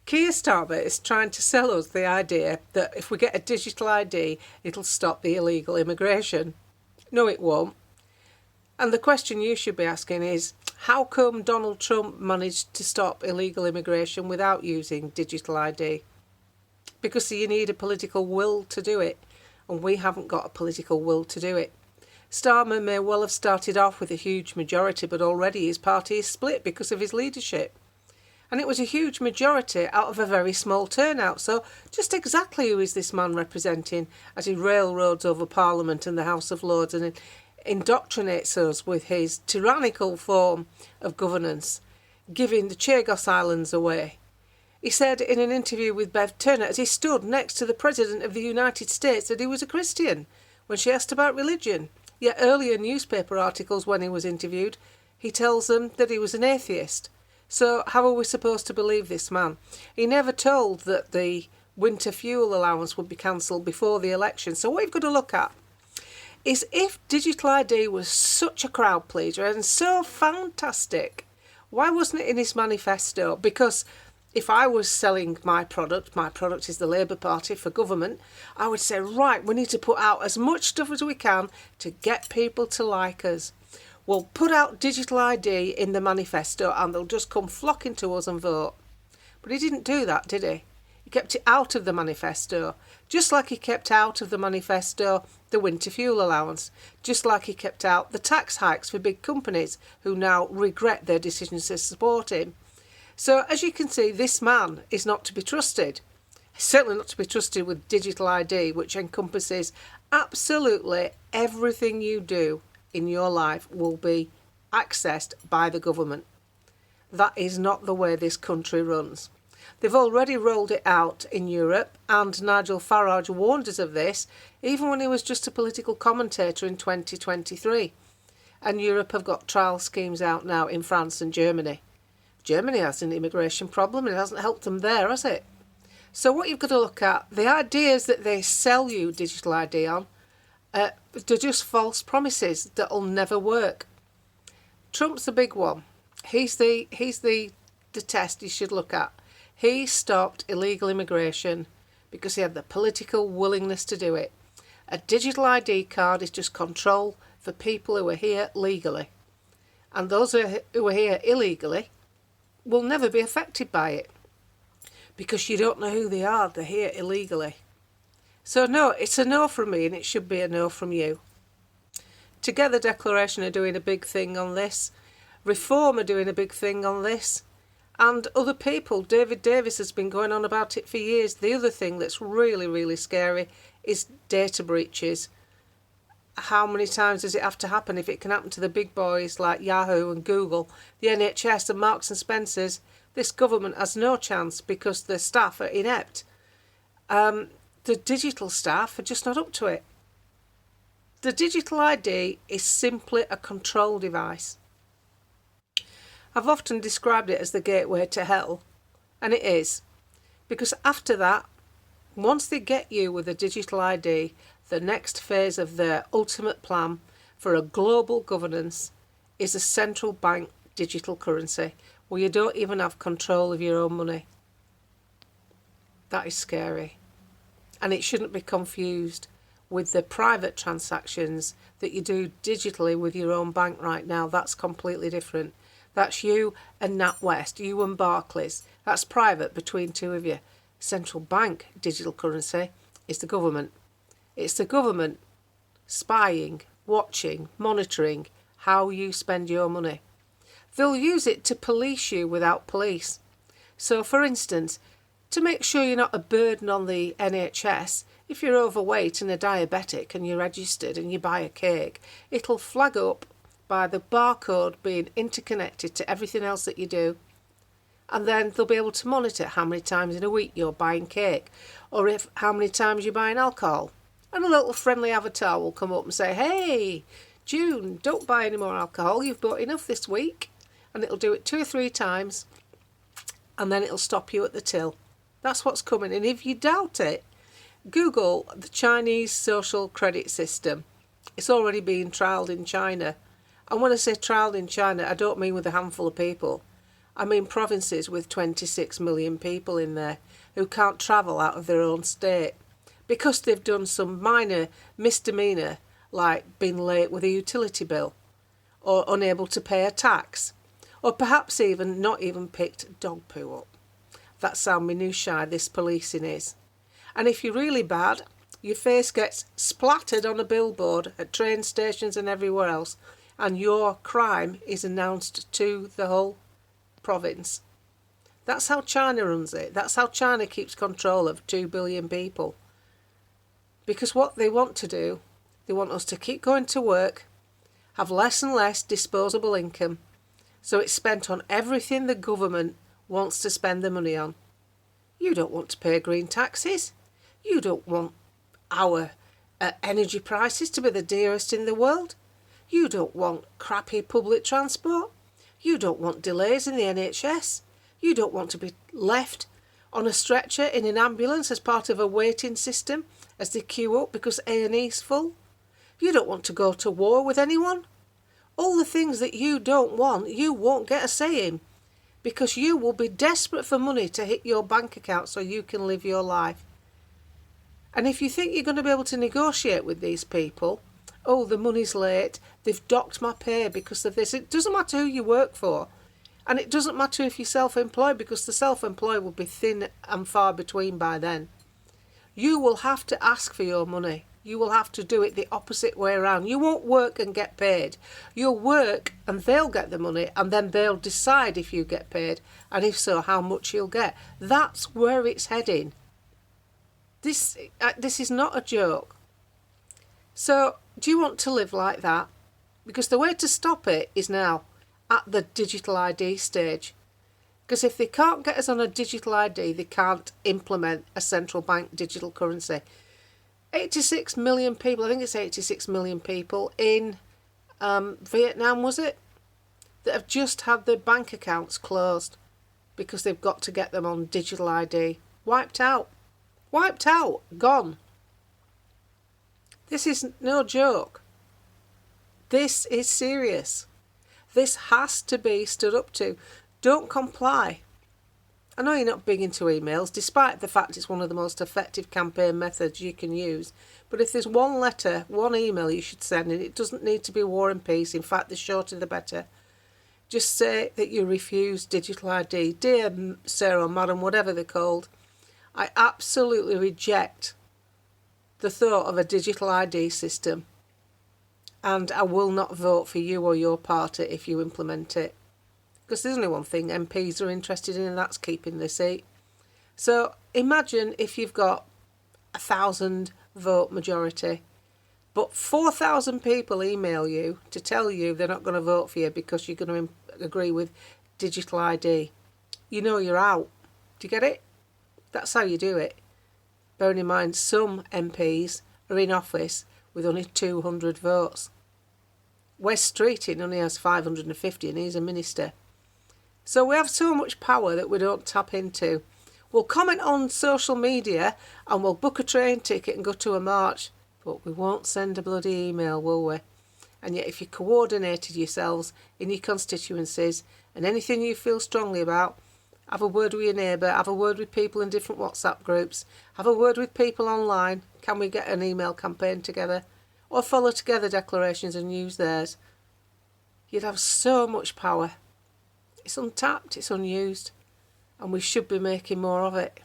Keir Starmer is trying to sell us the idea that if we get a digital ID, it'll stop the illegal immigration. No, it won't. And the question you should be asking is, how come Donald Trump managed to stop illegal immigration without using digital ID? Because you need a political will to do it, and we haven't got a political will to do it. Starmer may well have started off with a huge majority, but already his party is split because of his leadership. And it was a huge majority out of a very small turnout. So just exactly who is this man representing as he railroads over Parliament and the House of Lords and indoctrinates us with his tyrannical form of governance, giving the Chagos Islands away? He said in an interview with Bev Turner, as he stood next to the President of the United States, that he was a Christian when she asked about religion. Yet earlier newspaper articles when he was interviewed, he tells them that he was an atheist. So how are we supposed to believe this man? He never told that the winter fuel allowance would be cancelled before the election. So what you've got to look at is, if digital ID was such a crowd pleaser and so fantastic, why wasn't it in his manifesto? Because if I was selling my product is the Labour Party for government, I would say, right, we need to put out as much stuff as we can to get people to like us. We'll put out digital ID in the manifesto and they'll just come flocking to us and vote. But he didn't do that, did he? He kept it out of the manifesto, just like he kept out of the manifesto the winter fuel allowance, just like he kept out the tax hikes for big companies who now regret their decisions to support him. So as you can see, this man is not to be trusted. He's certainly not to be trusted with digital ID, which encompasses absolutely everything you do in your life will be accessed by the government. That is not the way this country runs. They've already rolled it out in Europe, and Nigel Farage warned us of this even when he was just a political commentator in 2023. And Europe have got trial schemes out now in France and Germany. Germany has an immigration problem and it hasn't helped them there, has it? So what you've got to look at, the ideas that they sell you digital ID on, they're just false promises that'll never work. Trump's the big one. He's the test you should look at. He stopped illegal immigration because he had the political willingness to do it. A digital ID card is just control for people who are here legally. And those who are here illegally will never be affected by it because you don't know who they are. They're here illegally. So no, it's a no from me, and it should be a no from you. Together Declaration are doing a big thing on this. Reform are doing a big thing on this. And other people, David Davis has been going on about it for years. The other thing that's really, really scary is data breaches. How many times does it have to happen? If it can happen to the big boys like Yahoo and Google, the NHS and Marks and Spencers, this government has no chance because the staff are inept. The digital staff are just not up to it. The digital ID is simply a control device. I've often described it as the gateway to hell, and it is. Because after that, once they get you with a digital ID, the next phase of their ultimate plan for a global governance is a central bank digital currency where you don't even have control of your own money. That is scary. And it shouldn't be confused with the private transactions that you do digitally with your own bank right now. That's completely different. That's you and NatWest, you and Barclays. That's private between two of you. Central bank digital currency is the government. It's the government spying, watching, monitoring how you spend your money. They'll use it to police you without police. So, for instance, to make sure you're not a burden on the NHS, if you're overweight and a diabetic and you're registered and you buy a cake, it'll flag up by the barcode being interconnected to everything else that you do. And then they'll be able to monitor how many times in a week you're buying cake, or how many times you're buying alcohol. And a little friendly avatar will come up and say, hey, June, don't buy any more alcohol, you've bought enough this week. And it'll do it 2 or 3 times, and then it'll stop you at the till. That's what's coming. And if you doubt it, Google the Chinese social credit system. It's already being trialled in China. And when I say trialled in China, I don't mean with a handful of people. I mean provinces with 26 million people in there who can't travel out of their own state because they've done some minor misdemeanour like being late with a utility bill or unable to pay a tax or perhaps even not even picked dog poo up. That's how minutiae this policing is. And if you're really bad, your face gets splattered on a billboard at train stations and everywhere else, and your crime is announced to the whole province. That's how China runs it. That's how China keeps control of 2 billion people. Because what they want to do, they want us to keep going to work, have less and less disposable income, so it's spent on everything the government wants to spend the money on. You don't want to pay green taxes. You don't want our energy prices to be the dearest in the world. You don't want crappy public transport. You don't want delays in the NHS. You don't want to be left on a stretcher in an ambulance as part of a waiting system as they queue up because A&E's full. You don't want to go to war with anyone. All the things that you don't want, you won't get a say in because you will be desperate for money to hit your bank account so you can live your life. And if you think you're going to be able to negotiate with these people, oh, the money's late, they've docked my pay because of this. It doesn't matter who you work for. And it doesn't matter if you're self-employed because the self-employed will be thin and far between by then. You will have to ask for your money. You will have to do it the opposite way around. You won't work and get paid. You'll work and they'll get the money and then they'll decide if you get paid and if so, how much you'll get. That's where it's heading. This is not a joke. So, do you want to live like that? Because the way to stop it is now, at the digital ID stage. Because if they can't get us on a digital ID, they can't implement a central bank digital currency. 86 million people, I think it's 86 million people in Vietnam, was it? That have just had their bank accounts closed because they've got to get them on digital ID. Wiped out. Wiped out. Gone. This is no joke. This is serious. This has to be stood up to. Don't comply. I know you're not big into emails, despite the fact it's one of the most effective campaign methods you can use. But if there's one letter, one email you should send, and it doesn't need to be War and Peace, in fact, the shorter the better, just say that you refuse digital ID. Dear sir or madam, whatever they're called, I absolutely reject the thought of a digital ID system, and I will not vote for you or your party if you implement it. Because there's only one thing MPs are interested in, and that's keeping the seat. So imagine if you've got 1,000 vote majority, but 4,000 people email you to tell you they're not going to vote for you because you're going to agree with digital ID. You know you're out. Do you get it? That's how you do it. Bearing in mind some MPs are in office with only 200 votes. Wes Streeting only has 550 and he's a minister. So we have so much power that we don't tap into. We'll comment on social media and we'll book a train ticket and go to a march, but we won't send a bloody email, will we? And yet if you coordinated yourselves in your constituencies and anything you feel strongly about, have a word with your neighbour, have a word with people in different WhatsApp groups, have a word with people online, can we get an email campaign together? Or follow together declarations and use theirs. You'd have so much power. It's untapped, it's unused, and we should be making more of it.